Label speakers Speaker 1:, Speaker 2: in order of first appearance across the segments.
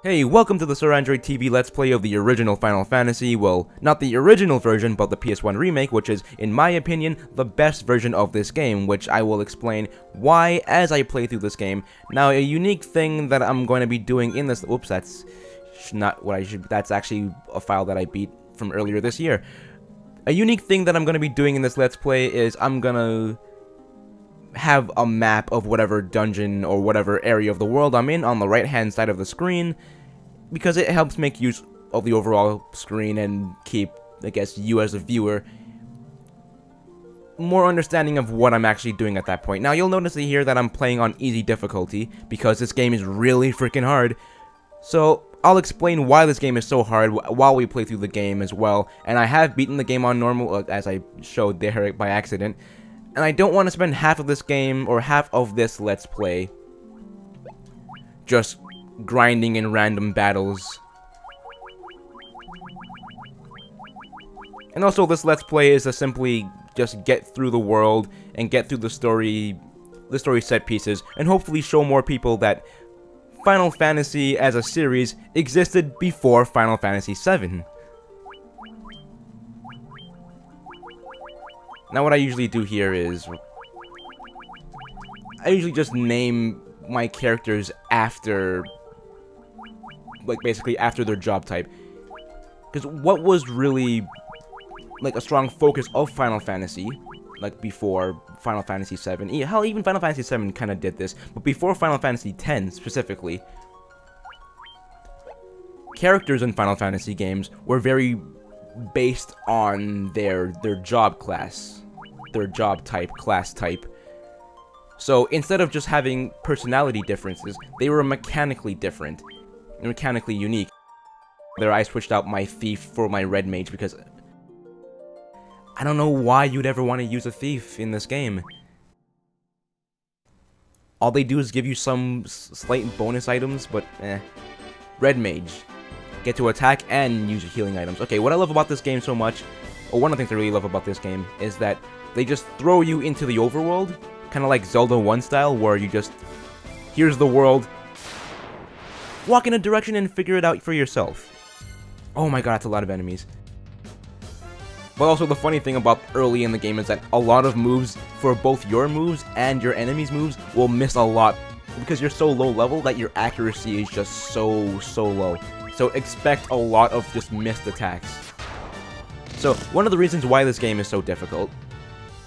Speaker 1: Hey, welcome to the Sir Android TV Let's Play of the original Final Fantasy. Well, not the original version, but the PS1 remake, which is, in my opinion, the best version of this game, which I will explain why as I play through this game. Now, a unique thing that I'm going to be doing in this... Oops, that's not what I should... That's actually a file that I beat from earlier this year. A unique thing that I'm going to be doing in this Let's Play is I'm going to have a map of whatever dungeon or whatever area of the world I'm in on the right hand side of the screen, because it helps make use of the overall screen and keep, I guess, you as a viewer more understanding of what I'm actually doing at that point. Now you'll notice here that I'm playing on easy difficulty because this game is really freaking hard, so I'll explain why this game is so hard while we play through the game as well. And I have beaten the game on normal, as I showed there by accident. And I don't want to spend half of this game, or half of this Let's Play, just grinding in random battles. And also, this Let's Play is to simply just get through the world, and get through the story set pieces, and hopefully show more people that Final Fantasy as a series existed before Final Fantasy VII. Now what I usually do here is, I usually just name my characters after, like, basically after their job type. Because what was really, like, a strong focus of Final Fantasy, like, before Final Fantasy VII, hell, even Final Fantasy VII kind of did this, but before Final Fantasy X, specifically, characters in Final Fantasy games were very based on their job class, their job type, class type. So instead of just having personality differences, they were mechanically different, mechanically unique. There I switched out my thief for my red mage because I don't know why you'd ever want to use a thief in this game. All they do is give you some slight bonus items, but red mage. Get to attack and use your healing items. Okay, what I love about this game so much, or one of the things I really love about this game, is that they just throw you into the overworld, kind of like Zelda 1 style, where you just, here's the world, walk in a direction and figure it out for yourself. Oh my god, that's a lot of enemies. But also the funny thing about early in the game is that a lot of moves, for both your moves and your enemies' moves, will miss a lot, because you're so low level that your accuracy is just so low. So expect a lot of just missed attacks. So one of the reasons why this game is so difficult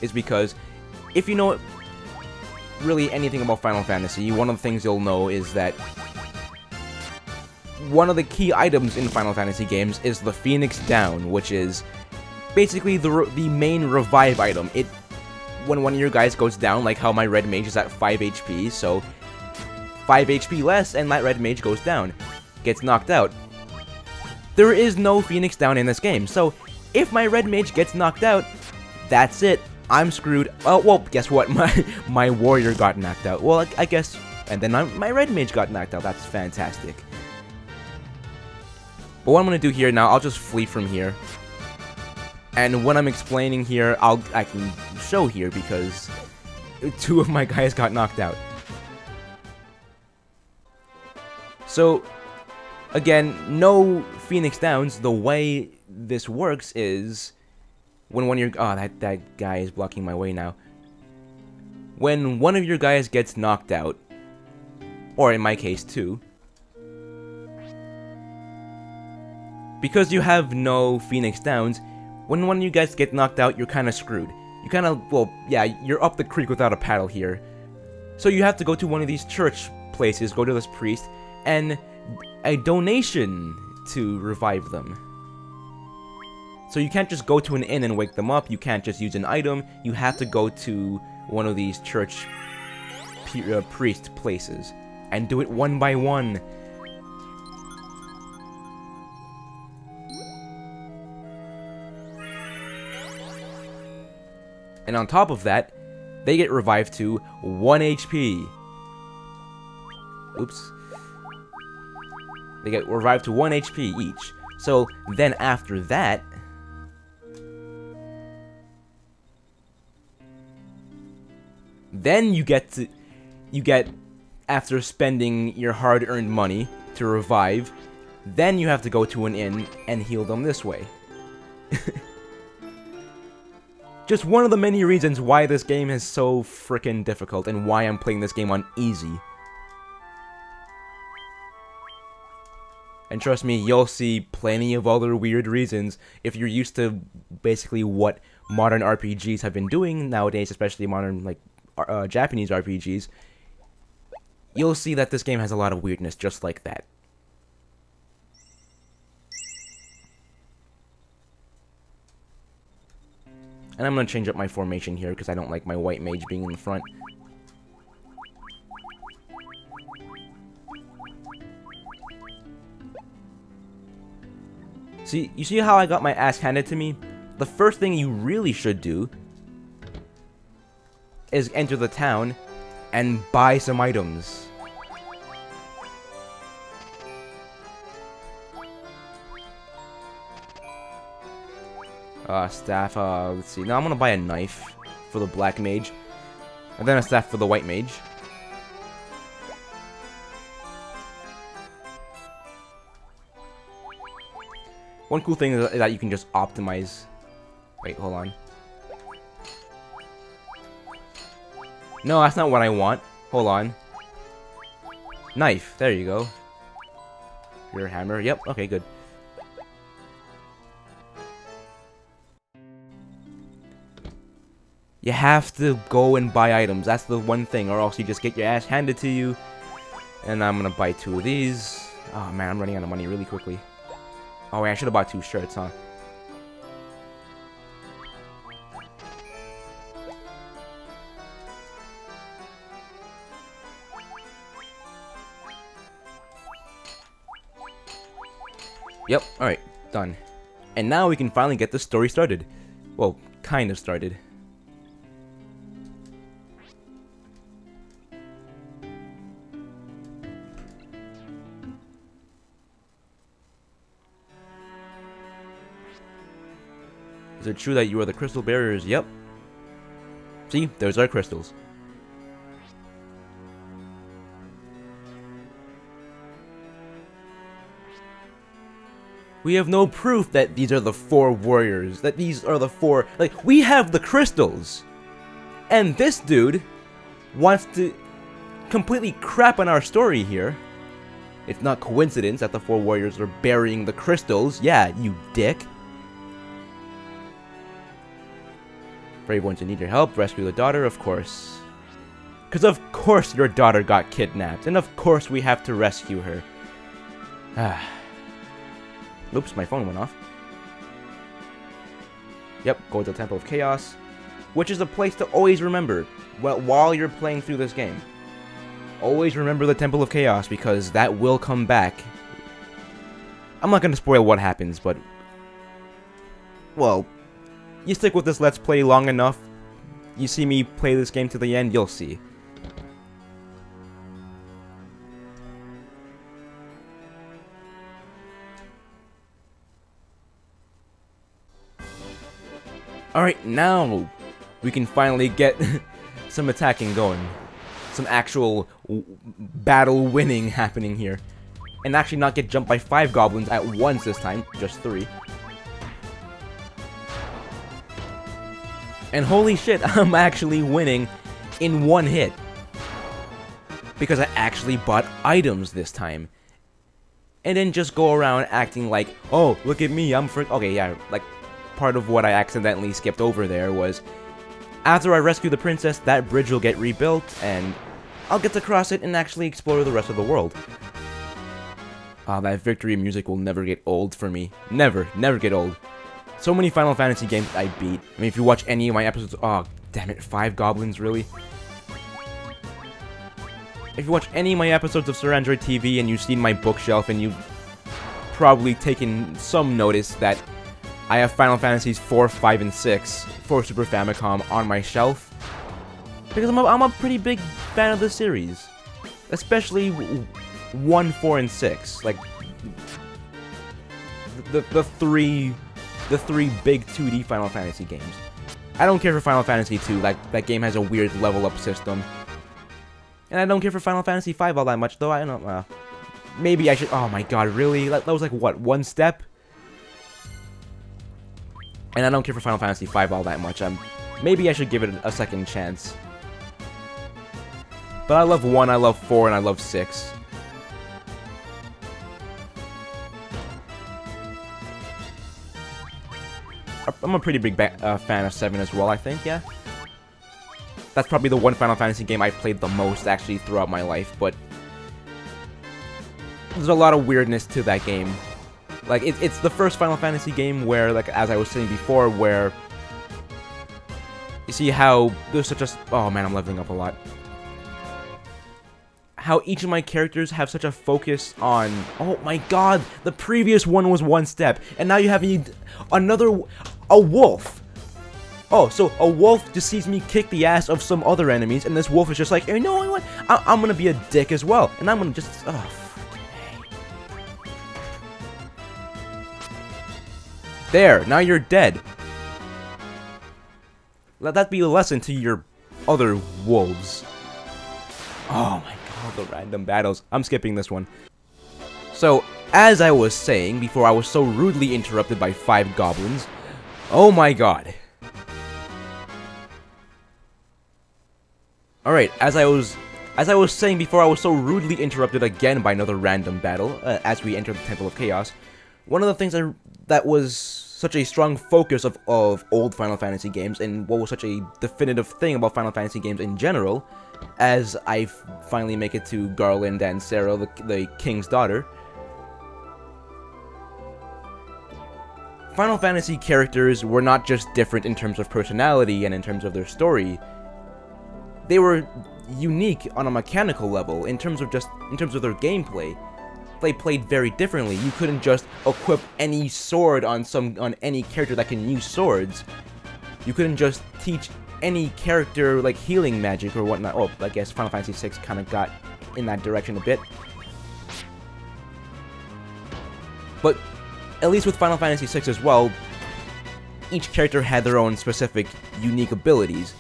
Speaker 1: is because if you know really anything about Final Fantasy, one of the things you'll know is that one of the key items in Final Fantasy games is the Phoenix Down, which is basically the main revive item. When one of your guys goes down, like how my red mage is at 5 HP, so 5 HP less and that red mage goes down, gets knocked out. There is no Phoenix Down in this game, so if my red mage gets knocked out, that's it. I'm screwed. Oh, well, guess what? My warrior got knocked out. Well, I guess, and then my red mage got knocked out. That's fantastic. But what I'm gonna do here now, I'll just flee from here. And when I'm explaining here, I can show here because 2 of my guys got knocked out. So, again, no Phoenix Downs. The way this works is when one of your... Oh, that guy is blocking my way now. When one of your guys gets knocked out, or in my case 2, because you have no Phoenix Downs, when one of you guys get knocked out, you're kind of screwed. You kind of, well, yeah, you're up the creek without a paddle here. So you have to go to one of these church places, go to this priest, and a donation to revive them. So you can't just go to an inn and wake them up, you can't just use an item, you have to go to one of these church priest places, and do it one by one. And on top of that, they get revived to 1 HP. Oops. They get revived to 1 HP each. So then after that, then you get after spending your hard-earned money to revive, then you have to go to an inn and heal them this way. Just one of the many reasons why this game is so frickin' difficult and why I'm playing this game on easy. And trust me, you'll see plenty of other weird reasons if you're used to basically what modern RPGs have been doing nowadays, especially modern, like, Japanese RPGs. You'll see that this game has a lot of weirdness just like that. And I'm going to change up my formation here because I don't like my white mage being in the front. See, you see how I got my ass handed to me? The first thing you really should do is enter the town and buy some items. Staff, let's see. Now I'm gonna buy a knife for the black mage, and then a staff for the white mage. One cool thing is that you can just optimize. Wait, hold on. No, that's not what I want. Hold on. Knife. There you go. Your hammer. Yep. Okay, good. You have to go and buy items. That's the one thing, or else you just get your ass handed to you. And I'm gonna buy 2 of these. Oh man, I'm running out of money really quickly. Oh wait, I should have bought 2 shirts, huh? Yep, alright, done. And now we can finally get the story started. Well, kind of started. Is it true that you are the crystal bearers? Yep. See, there's our crystals. We have no proof that these are the 4 warriors, that these are the 4... Like, we have the crystals! And this dude wants to completely crap on our story here. It's not coincidence that the 4 warriors are burying the crystals. Yeah, you dick. For everyone to need your help, rescue the daughter, of course. Because of course your daughter got kidnapped, and of course we have to rescue her. Oops, my phone went off. Yep, go to the Temple of Chaos, which is a place to always remember while you're playing through this game. Always remember the Temple of Chaos, because that will come back. I'm not going to spoil what happens, but... well... you stick with this Let's Play long enough, you see me play this game to the end, you'll see. Alright, now we can finally get some attacking going. Some actual battle winning happening here. And actually not get jumped by 5 goblins at once this time, just 3. And holy shit, I'm actually winning in 1 hit. Because I actually bought items this time. And then just go around acting like, oh, look at me, I'm okay, yeah, like, part of what I accidentally skipped over there was, after I rescue the princess, that bridge will get rebuilt, and I'll get to cross it and actually explore the rest of the world. That victory music will never get old for me. Never, never get old. So many Final Fantasy games I beat. I mean, if you watch any of my episodes... oh, damn it, 5 goblins, really? If you watch any of my episodes of Sir Android TV and you've seen my bookshelf and you've probably taken some notice that I have Final Fantasies 4, 5, and 6 for Super Famicom on my shelf. Because I'm a pretty big fan of the series. Especially 1, 4, and 6. Like, the three big 2D Final Fantasy games. I don't care for Final Fantasy 2, like, that game has a weird level up system. And I don't care for Final Fantasy 5 all that much, though I don't, maybe I should... Oh my god, really? That was like, what, one step? And I don't care for Final Fantasy V all that much. Maybe I should give it a second chance. But I love 1, I love 4, and I love 6. I'm a pretty big fan of 7 as well, I think, yeah? That's probably the one Final Fantasy game I've played the most, actually, throughout my life, but... There's a lot of weirdness to that game. Like, it's the first Final Fantasy game where, like, as I was saying before, where... You see how there's such a... Oh man, I'm leveling up a lot. How each of my characters have such a focus on... Oh my god, the previous one was one step, and now you have another... A wolf! Oh, so a wolf just sees me kick the ass of some other enemies, and this wolf is just like, you know what? I'm gonna be a dick as well, and I'm gonna just... Oh, there, now you're dead. Let that be a lesson to your other wolves. Oh my god, the random battles. I'm skipping this one. So, as I was saying before I was so rudely interrupted by 5 goblins, oh my god. Alright, as I was saying before I was so rudely interrupted again by another random battle, as we entered the Temple of Chaos, one of the things that was such a strong focus of old Final Fantasy games, and what was such a definitive thing about Final Fantasy games in general, as I finally make it to Garland and Sarah, the king's daughter, Final Fantasy characters were not just different in terms of personality and in terms of their story. They were unique on a mechanical level in terms of their gameplay. They played very differently. You couldn't just equip any sword on any character that can use swords. You couldn't just teach any character like healing magic or whatnot. Oh, I guess Final Fantasy VI kind of got in that direction a bit. But at least with Final Fantasy VI as well, each character had their own specific, unique abilities.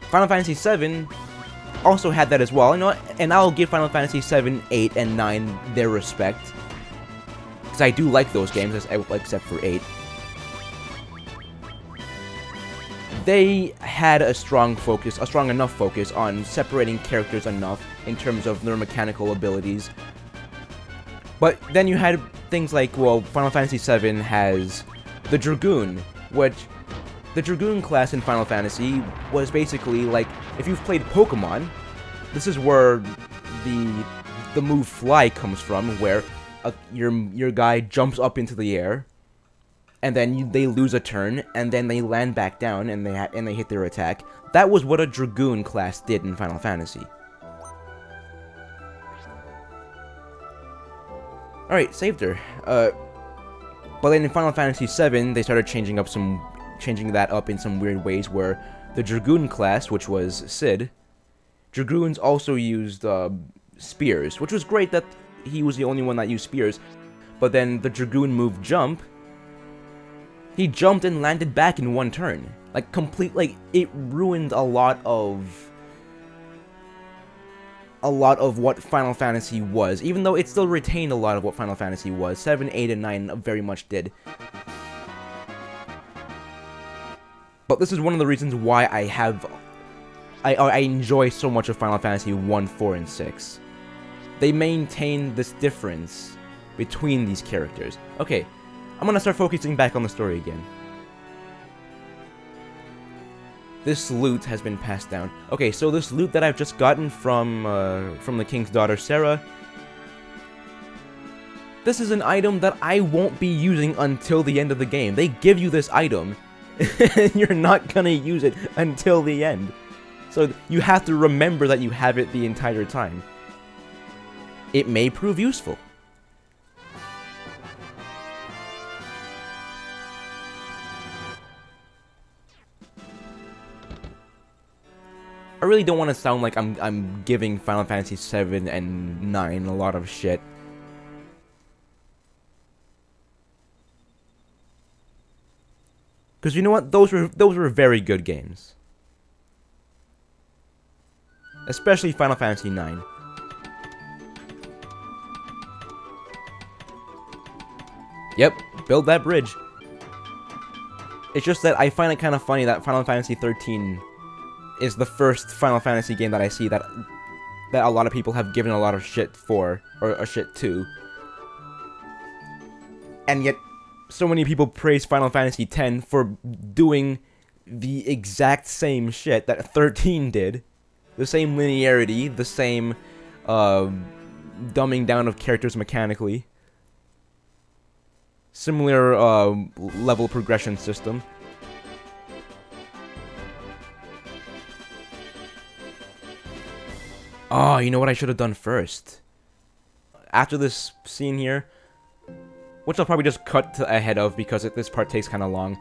Speaker 1: Final Fantasy VII also had that as well, and I'll give Final Fantasy VII, 8, and 9 their respect, because I do like those games, except for 8. They had a strong enough focus on separating characters enough in terms of their mechanical abilities. But then you had things like, well, Final Fantasy VII has the Dragoon, which... The Dragoon class in Final Fantasy was basically like, if you've played Pokemon, this is where the move Fly comes from, where your guy jumps up into the air, and then they lose a turn, and then they land back down, and they hit their attack. That was what a Dragoon class did in Final Fantasy. Alright, saved her. But then in Final Fantasy VII, they started changing that up in some weird ways, where the Dragoon class, which was Cid, Dragoons also used spears, which was great that he was the only one that used spears. But then the Dragoon move Jump, he jumped and landed back in one turn. Like, it ruined a lot of what Final Fantasy was, even though it still retained a lot of what Final Fantasy was. 7, 8, and 9 very much did. But this is one of the reasons why I enjoy so much of Final Fantasy 1, 4, and 6. They maintain this difference between these characters. Okay, I'm gonna start focusing back on the story again. This loot has been passed down. Okay, so this loot that I've just gotten from the king's daughter, Sarah, this is an item that I won't be using until the end of the game. They give you this item, and you're not gonna use it until the end. So you have to remember that you have it the entire time. It may prove useful. I really don't want to sound like I'm giving Final Fantasy 7 and 9 a lot of shit. Because you know what? Those were very good games. Especially Final Fantasy 9. Yep, build that bridge. It's just that I find it kind of funny that Final Fantasy 13 is the first Final Fantasy game that I see that a lot of people have given a lot of shit for, or a shit to. And yet, so many people praise Final Fantasy X for doing the exact same shit that 13 did. The same linearity, the same dumbing down of characters mechanically. Similar level progression system. Oh, you know what I should have done first? After this scene here, which I'll probably just cut to ahead of because this part takes kind of long,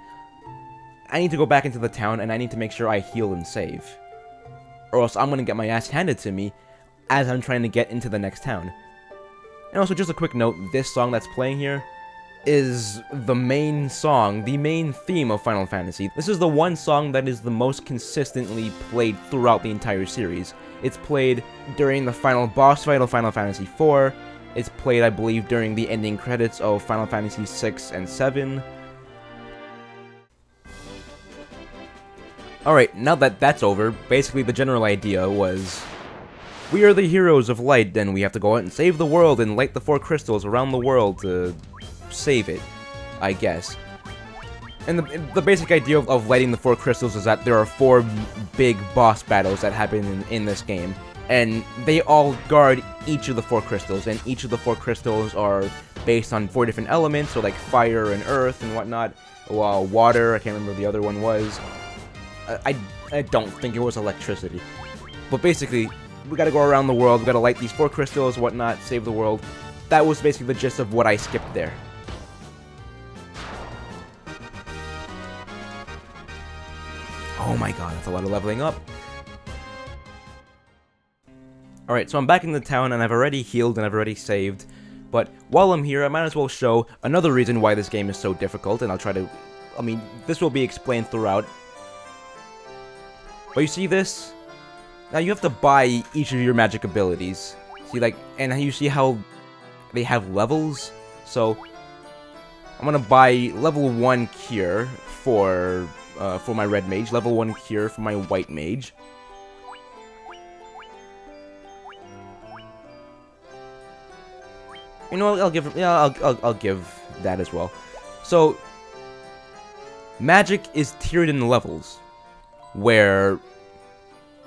Speaker 1: I need to go back into the town and I need to make sure I heal and save. Or else I'm going to get my ass handed to me as I'm trying to get into the next town. And also, just a quick note, this song that's playing here is the main song, the main theme of Final Fantasy. This is the one song that is the most consistently played throughout the entire series. It's played during the final boss fight of Final Fantasy IV. It's played, I believe, during the ending credits of Final Fantasy VI and VII. Alright, now that that's over, basically the general idea was, we are the heroes of light, and we have to go out and save the world and light the 4 crystals around the world to save it, I guess. And the basic idea of lighting the 4 crystals is that there are 4 big boss battles that happen in this game, and they all guard each of the 4 crystals, and each of the 4 crystals are based on 4 different elements, so like fire and earth and whatnot, while water, I can't remember what the other one was. I don't think it was electricity. But basically, we gotta go around the world, we gotta light these 4 crystals, whatnot, save the world. That was basically the gist of what I skipped there. Oh my god, that's a lot of leveling up. Alright, so I'm back in the town, and I've already healed and I've already saved. But while I'm here, I might as well show another reason why this game is so difficult, and I'll try to... I mean, this will be explained throughout. But you see this? Now you have to buy each of your magic abilities. See, like, and you see how they have levels? So, I'm gonna buy level 1 cure for my red mage, level 1 cure for my white mage. You know, I'll give that as well. So, magic is tiered in levels, where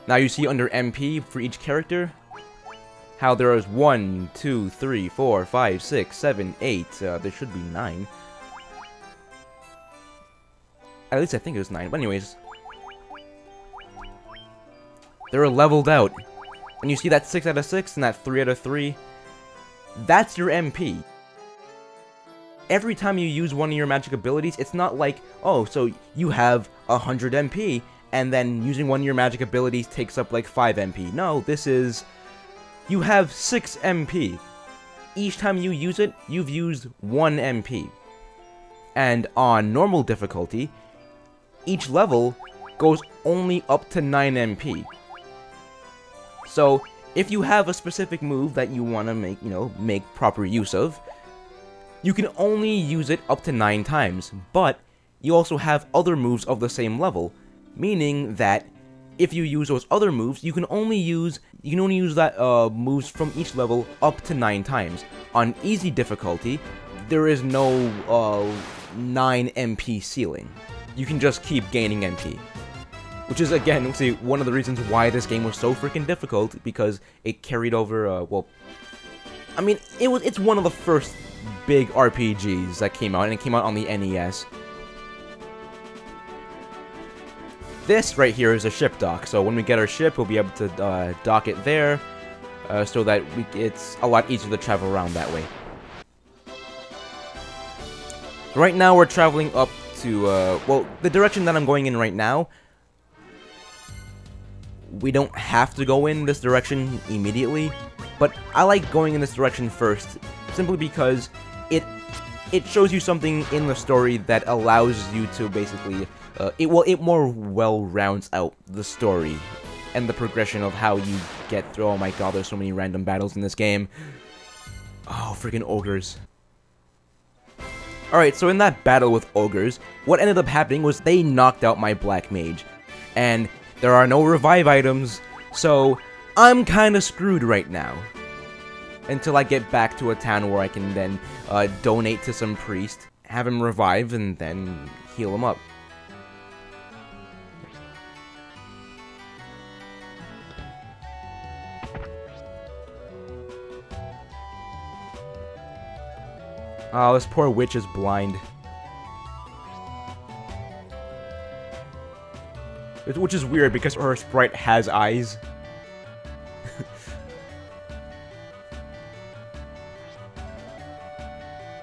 Speaker 1: now you see under MP for each character how there is 1, 2, 3, 4, 5, 6, 7, 8. There should be 9. At least I think it was 9. But anyways, they're leveled out, and you see that 6 out of 6 and that 3 out of 3. That's your MP. Every time you use one of your magic abilities, it's not like, oh, so you have 100 MP, and then using one of your magic abilities takes up like 5 MP. No, this is, you have 6 MP. Each time you use it, you've used 1 MP. And on normal difficulty, each level goes only up to 9 MP. So, if you have a specific move that you want to make proper use of, you can only use it up to 9 times, but you also have other moves of the same level, meaning that if you use those other moves, you can only use that moves from each level up to 9 times. On easy difficulty, there is no 9 MP ceiling. You can just keep gaining MP. Which is, again, see, one of the reasons why this game was so freaking difficult, because it carried over, well, I mean, it's one of the first big RPGs that came out, and it came out on the NES. This right here is a ship dock, so when we get our ship, we'll be able to dock it there, so that it's a lot easier to travel around that way. Right now, we're traveling up to, well, the direction that I'm going in right now. We don't have to go in this direction immediately, but I like going in this direction first, simply because it shows you something in the story that allows you to basically, it more well rounds out the story and the progression of how you get through. Oh my god, there's so many random battles in this game. Oh, freaking ogres. Alright, so in that battle with ogres, what ended up happening was they knocked out my black mage. And there are no revive items, so I'm kinda screwed right now. Until I get back to a town where I can then donate to some priest, have him revive, and then heal him up. Oh, this poor witch is blind. Which is weird because her sprite has eyes.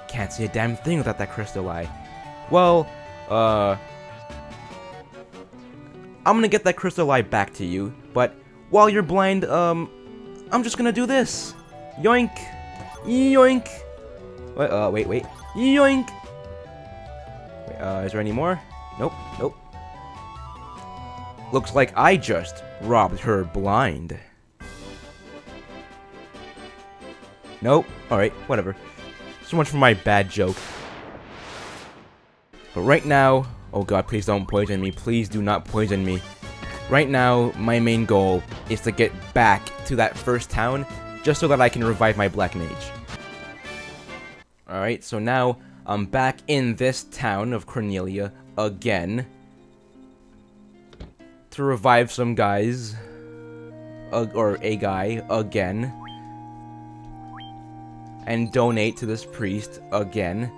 Speaker 1: Can't see a damn thing without that crystal eye. Well, I'm gonna get that crystal eye back to you, but while you're blind, I'm just gonna do this. Yoink! Yoink! Wait. Yoink! Wait, is there any more? Nope, nope. Looks like I just robbed her blind. Nope. Alright, whatever. So much for my bad joke. But right now... Oh god, please don't poison me. Please do not poison me. Right now, my main goal is to get back to that first town, just so that I can revive my black mage. Alright, so now I'm back in this town of Cornelia again to revive some guys, or a guy again, and donate to this priest again.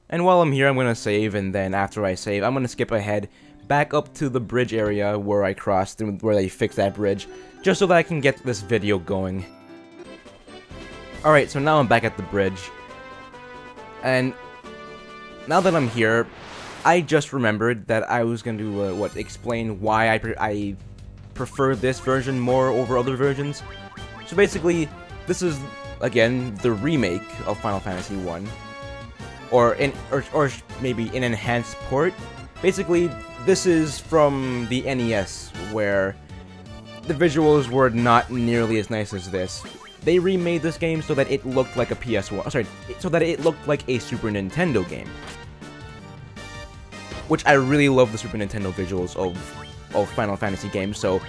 Speaker 1: And while I'm here, I'm gonna save, and then after I save, I'm gonna skip ahead back up to the bridge area where I crossed, where they fixed that bridge, just so that I can get this video going. Alright, so now I'm back at the bridge, and now that I'm here, I just remembered that I was going to, explain why I prefer this version more over other versions. So basically, this is, again, the remake of Final Fantasy 1, or maybe an enhanced port. Basically, this is from the NES, where the visuals were not nearly as nice as this. They remade this game so that it looked like a PS1, sorry, so that it looked like a Super Nintendo game. Which I really love the Super Nintendo visuals of Final Fantasy games, so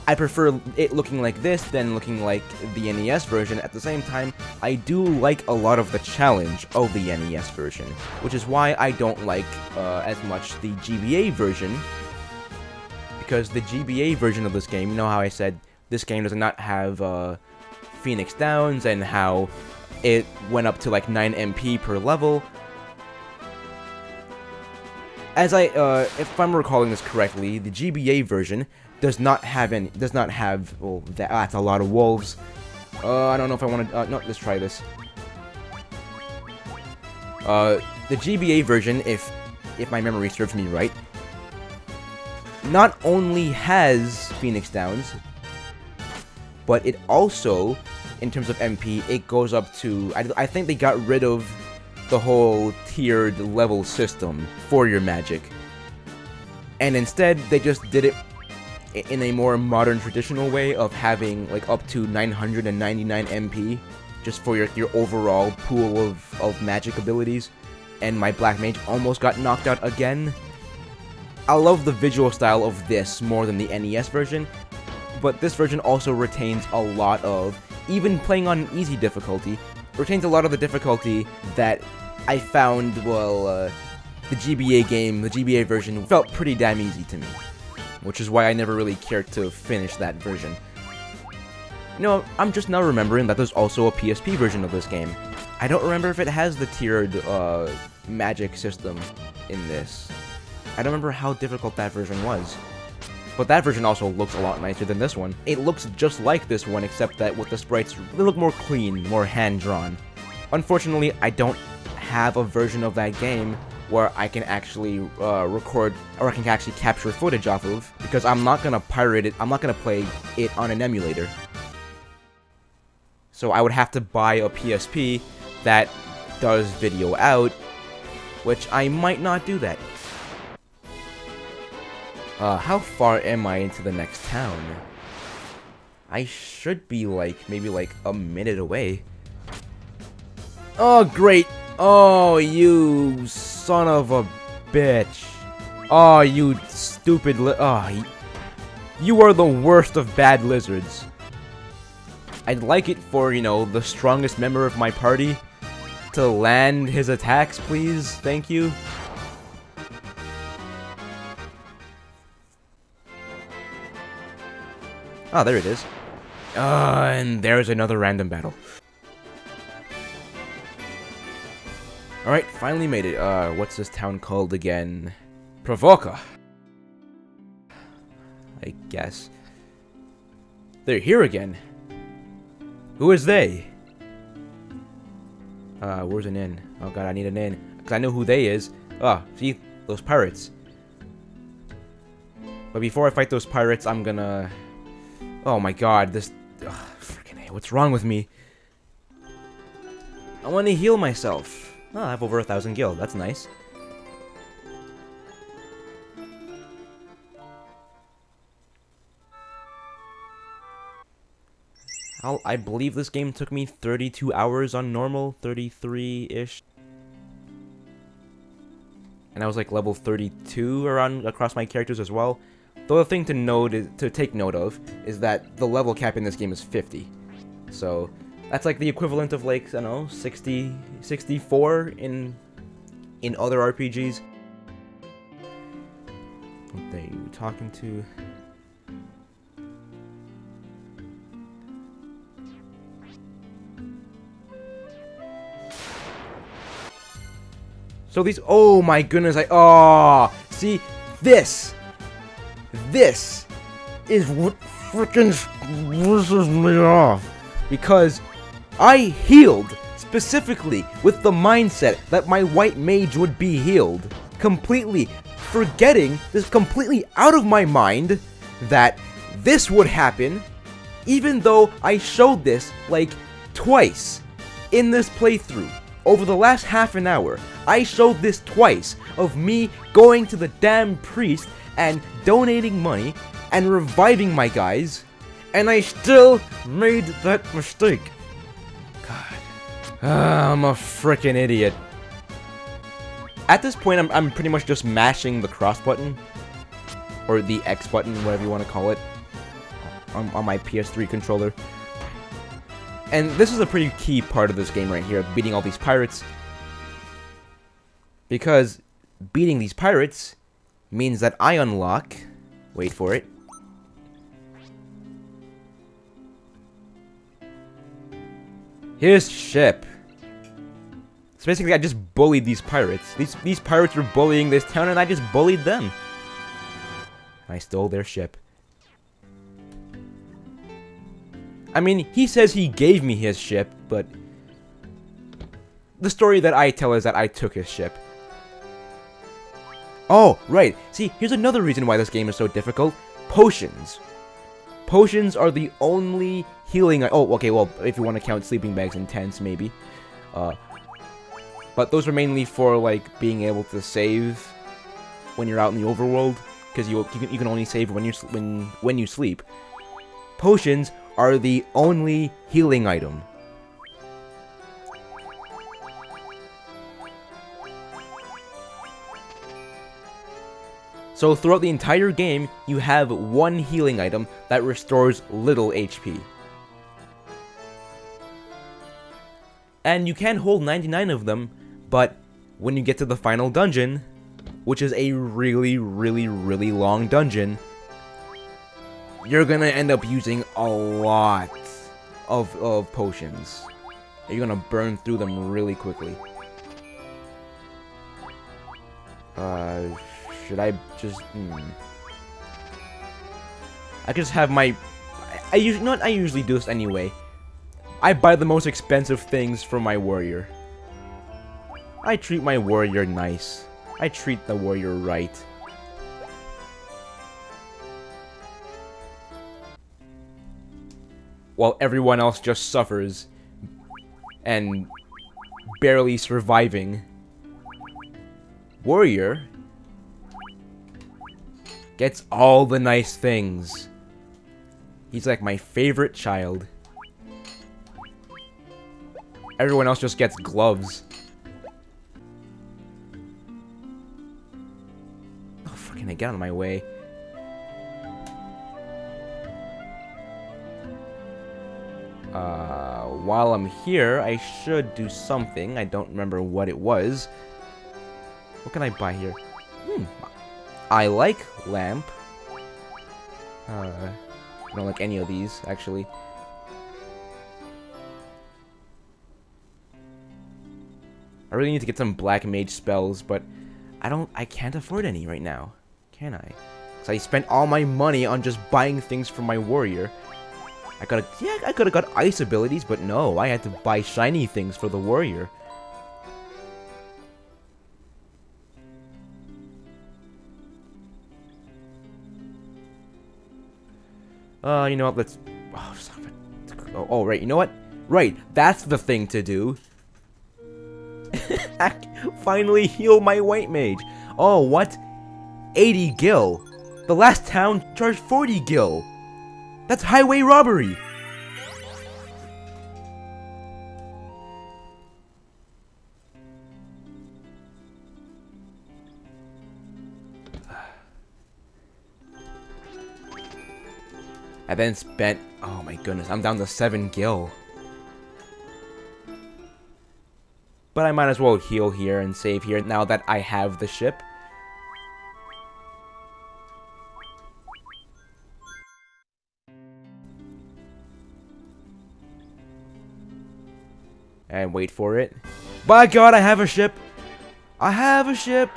Speaker 1: I prefer it looking like this than looking like the NES version. At the same time, I do like a lot of the challenge of the NES version, which is why I don't like as much the GBA version, because the GBA version of this game, you know how I said this game does not have Phoenix Downs and how it went up to like 9 MP per level. As if I'm recalling this correctly, the GBA version does not have, well, that's a lot of wolves. I don't know if I want to, no, let's try this. The GBA version, if my memory serves me right, not only has Phoenix Downs, but it also, in terms of MP, it goes up to, I think they got rid of the whole tiered level system for your magic. And instead, they just did it in a more modern, traditional way of having like up to 999 MP just for your overall pool of magic abilities. And my black mage almost got knocked out again. I love the visual style of this more than the NES version, but this version also retains a lot of, even playing on easy difficulty, retains a lot of the difficulty that I found, well, the GBA version felt pretty damn easy to me, which is why I never really cared to finish that version. You know, I'm just now remembering that there's also a PSP version of this game. I don't remember if it has the tiered magic system in this. I don't remember how difficult that version was. But that version also looks a lot nicer than this one. It looks just like this one, except that with the sprites, they look more clean, more hand-drawn. Unfortunately, I don't have a version of that game where I can actually record, or I can actually capture footage off of, because I'm not gonna pirate it, I'm not gonna play it on an emulator. So I would have to buy a PSP that does video out, which I might not do that. How far am I into the next town? I should be like, maybe like a minute away. Oh, great. Oh, you son of a bitch. Oh, you stupid you are the worst of bad lizards. I'd like it for, you know, the strongest member of my party to land his attacks, please. Thank you. Oh, there it is. And there's another random battle. Alright, finally made it. What's this town called again? Provoca. I guess. They're here again. Who is they? Where's an inn? Oh god, I need an inn. Because I know who they is. Oh, see? Those pirates. But before I fight those pirates, I'm gonna... Oh my god, this... Freaking A, what's wrong with me? I want to heal myself. Oh, I have over 1,000 gil. That's nice. I believe this game took me 32 hours on normal, 33-ish. And I was like level 32 around across my characters as well. The other thing to take note of is that the level cap in this game is 50. So that's like the equivalent of like, I don't know, 60, 64 in other RPGs. What are you talking to? So these, oh my goodness, see, this is what frickin' pisses me off. Because I healed specifically with the mindset that my white mage would be healed. Completely forgetting, this completely out of my mind, that this would happen, even though I showed this like twice in this playthrough. Over the last half an hour, I showed this twice of me going to the damn priest and donating money and reviving my guys, and I still made that mistake. God. I'm a frickin' idiot. At this point, I'm pretty much just mashing the cross button, or the X button, whatever you want to call it, on my PS3 controller. And this is a pretty key part of this game right here, beating all these pirates. Because beating these pirates means that I unlock... Wait for it. His ship. So basically I just bullied these pirates. These pirates were bullying this town and I just bullied them. I stole their ship. I mean, he says he gave me his ship, but the story that I tell is that I took his ship. Oh, right. See, here's another reason why this game is so difficult. Potions. Potions are the only healing... Oh, okay, well, if you want to count sleeping bags and tents, maybe. But those are mainly for, like, being able to save when you're out in the overworld, because you can only save when you sleep. Potions are the only healing item. So throughout the entire game, you have one healing item that restores little HP. And you can hold 99 of them, but when you get to the final dungeon, which is a really, really, really long dungeon, you're gonna end up using a lot of potions. You're gonna burn through them really quickly. Should I just... I could just have my... I usually do this anyway. I buy the most expensive things for my warrior. I treat my warrior nice. I treat the warrior right. While everyone else just suffers and barely surviving. Warrior? Gets all the nice things. He's like my favorite child. Everyone else just gets gloves. Oh, fucking get out of my way. While I'm here, I should do something. I don't remember what it was. What can I buy here? I like lamp. I don't like any of these, actually. I really need to get some black mage spells, but I can't afford any right now. Can I? Because I spent all my money on just buying things for my warrior. I could have got ice abilities, but no, I had to buy shiny things for the warrior. You know what, let's... Oh, stop it. Oh, right, you know what? Right, that's the thing to do. Finally heal my white mage. Oh, what? 80 gil. The last town charged 40 gil. That's highway robbery. I then spent, oh my goodness, I'm down to 7 gil. But I might as well heal here and save here now that I have the ship. And wait for it. By God, I have a ship! I have a ship!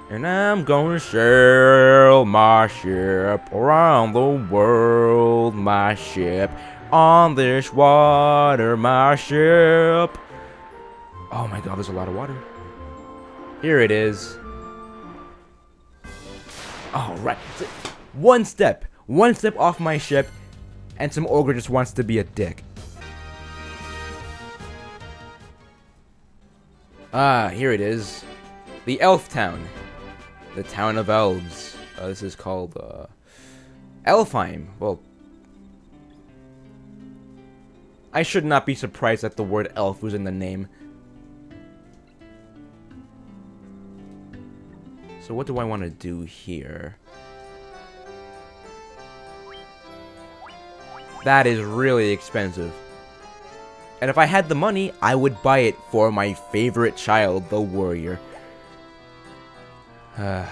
Speaker 1: And I'm gonna sail my ship around the world, my ship. On this water, my ship. Oh my God, there's a lot of water. Here it is. Alright. One step off my ship, and some ogre just wants to be a dick. Ah, here it is. The elf town. The town of elves. This is called, Elfheim. Well, I should not be surprised that the word elf was in the name. So what do I want to do here? That is really expensive. And if I had the money, I would buy it for my favorite child, the warrior. From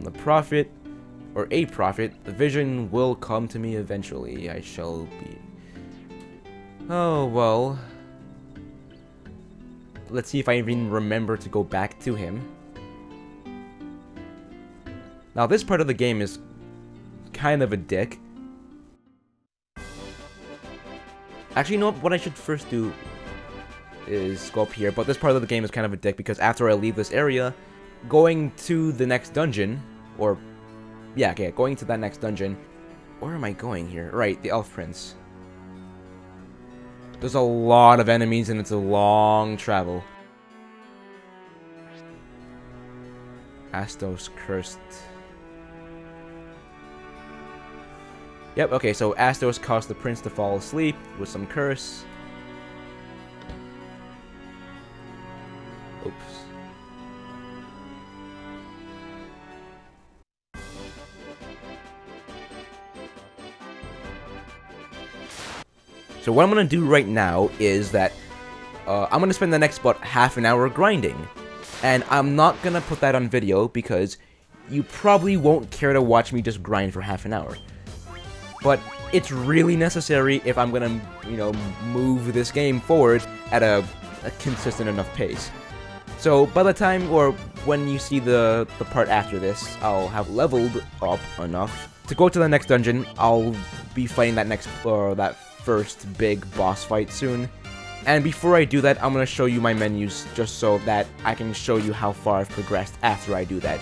Speaker 1: the prophet, or a prophet, the vision will come to me eventually. I shall be... Oh, well. Let's see if I even remember to go back to him. Now, this part of the game is kind of a dick. Actually, you know what I should first do is go up here, but this part of the game is kind of a dick because after I leave this area, going to the next dungeon, or, yeah, okay, going to that next dungeon, where am I going here? Right, the Elf Prince. There's a lot of enemies and it's a long travel. Astos cursed. Yep, okay, so Astos caused the prince to fall asleep with some curse. Oops. So what I'm going to do right now is that I'm going to spend the next about half an hour grinding. And I'm not going to put that on video because you probably won't care to watch me just grind for half an hour. But it's really necessary if I'm gonna, you know, move this game forward at a consistent enough pace. So by the time, or when you see the part after this, I'll have leveled up enough to go to the next dungeon. I'll be fighting that that first big boss fight soon. And before I do that, I'm gonna show you my menus just so that I can show you how far I've progressed after I do that.